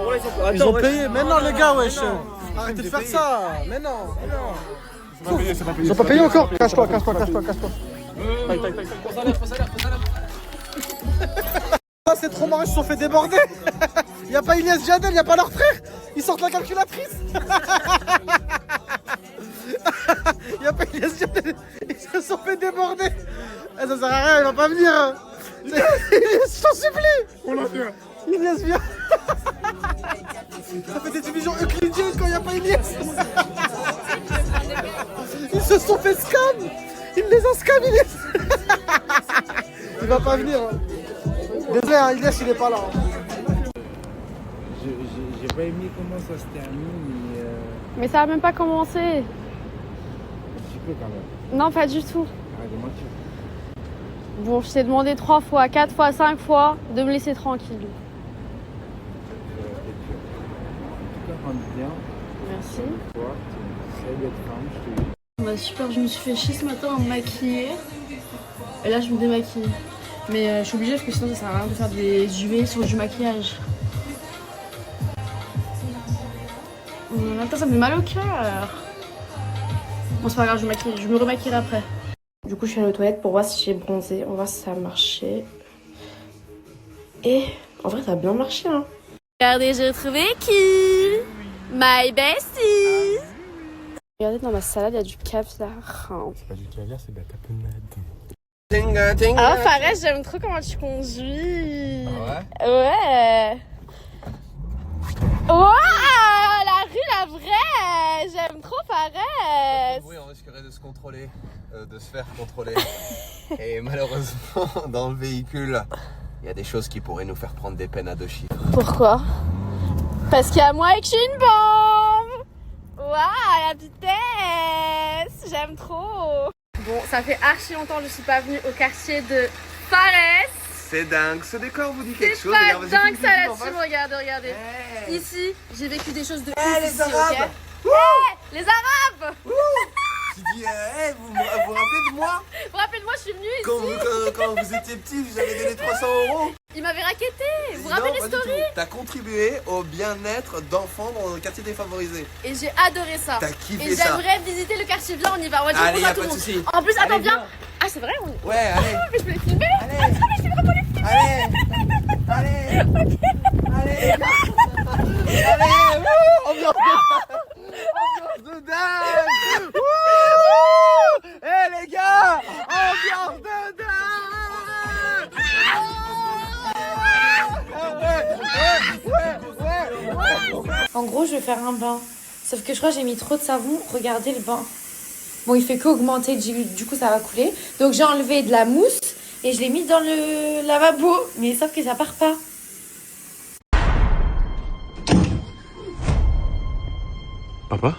Ils ont wesh. payé. Mais non les gars, wesh. Non. Arrêtez de faire ça. Mais non. C'est pas payé, c'est pas payé. Ils ont pas payé encore. Cache-toi. Ça c'est trop marrant, ils se sont fait déborder. Y a pas Inès Jadel, y a pas leur frère. Ils sortent la calculatrice. Y a pas Inès Jadel, ils se sont fait déborder. Eh, ça sert à rien, il va pas venir. Inès, je t'en supplie. On l'a fait. Inès vient. Ça fait des divisions euclidiennes quand y a pas Inès. Ils se sont fait scam. Il les a scam, Inès. Il va pas venir. Désolé, hein, Inès, il est pas là. J'ai pas aimé comment ça se termine. Mais ça a même pas commencé. Un petit peu quand même. Non, pas du tout. Arrête de mentir. Bon, je t'ai demandé 3 fois, 4 fois, 5 fois de me laisser tranquille. En tout cas, rentre bien. Merci. Toi, c'est d'être femme, je te dis. Bah super, je me suis fait chier ce matin à me maquiller. Et là, je me démaquille. Mais je suis obligée parce que sinon ça sert à rien de faire des UV sur du maquillage. En même temps, ça me fait mal au cœur. Bon, c'est pas grave, je me remaquillerai après. Du coup, je suis allée aux toilettes pour voir si j'ai bronzé. On va voir si ça a marché. Et en vrai, ça a bien marché, hein. Regardez, j'ai retrouvé qui? My bestie. Regardez, dans ma salade, il y a du caviar. C'est pas du caviar, c'est de la tapenade. Ah, Fares, j'aime trop comment tu conduis. Ah ouais? Ouais. Waouh, la rue, la vraie. J'aime trop Fares. Oui, on risquerait de se contrôler, de se faire contrôler. Et malheureusement, dans le véhicule, il y a des choses qui pourraient nous faire prendre des peines à 2 chiffres. Pourquoi? Parce qu'il y a moi et que je suis une bombe. Waouh, la vitesse. J'aime trop. Bon, ça fait archi longtemps que je suis pas venue au quartier de Fares. C'est dingue, ce décor vous dit quelque chose? C'est pas Regardez, dingue ça en là-dessus, face. regardez. Hey. Ici, j'ai vécu des choses de ouf les ici, Arabes. ok? Hey, les Arabes. Tu dis, hey, vous vous rappelez de moi? Vous vous rappelez de moi, je suis venue ici. Quand vous étiez petit, vous avez donné 300 €. Il m'avait raquetté. Vous vous rappelez les stories? T'as contribué au bien-être d'enfants dans le quartier défavorisé. Et j'ai adoré ça. T'as kiffé et ça. j'aimerais visiter le quartier. Viens, on y va. On va dire Allez, bonjour y a à tout pas le de monde. souci. En plus, attends, Allez, viens. viens. Ah, c'est vrai? Ouais, allez. Mais je peux les filmer. Allez. Attends, mais je suis vraiment les filmer. Allez. Allez, ambiance de dingue. Eh les gars, ambiance de dingue. En gros, je vais faire un bain. Sauf que je crois que j'ai mis trop de savon. Regardez le bain. Bon, il fait qu'augmenter, du coup ça va couler. Donc j'ai enlevé de la mousse et je l'ai mis dans le lavabo. Mais sauf que ça part pas. Papa?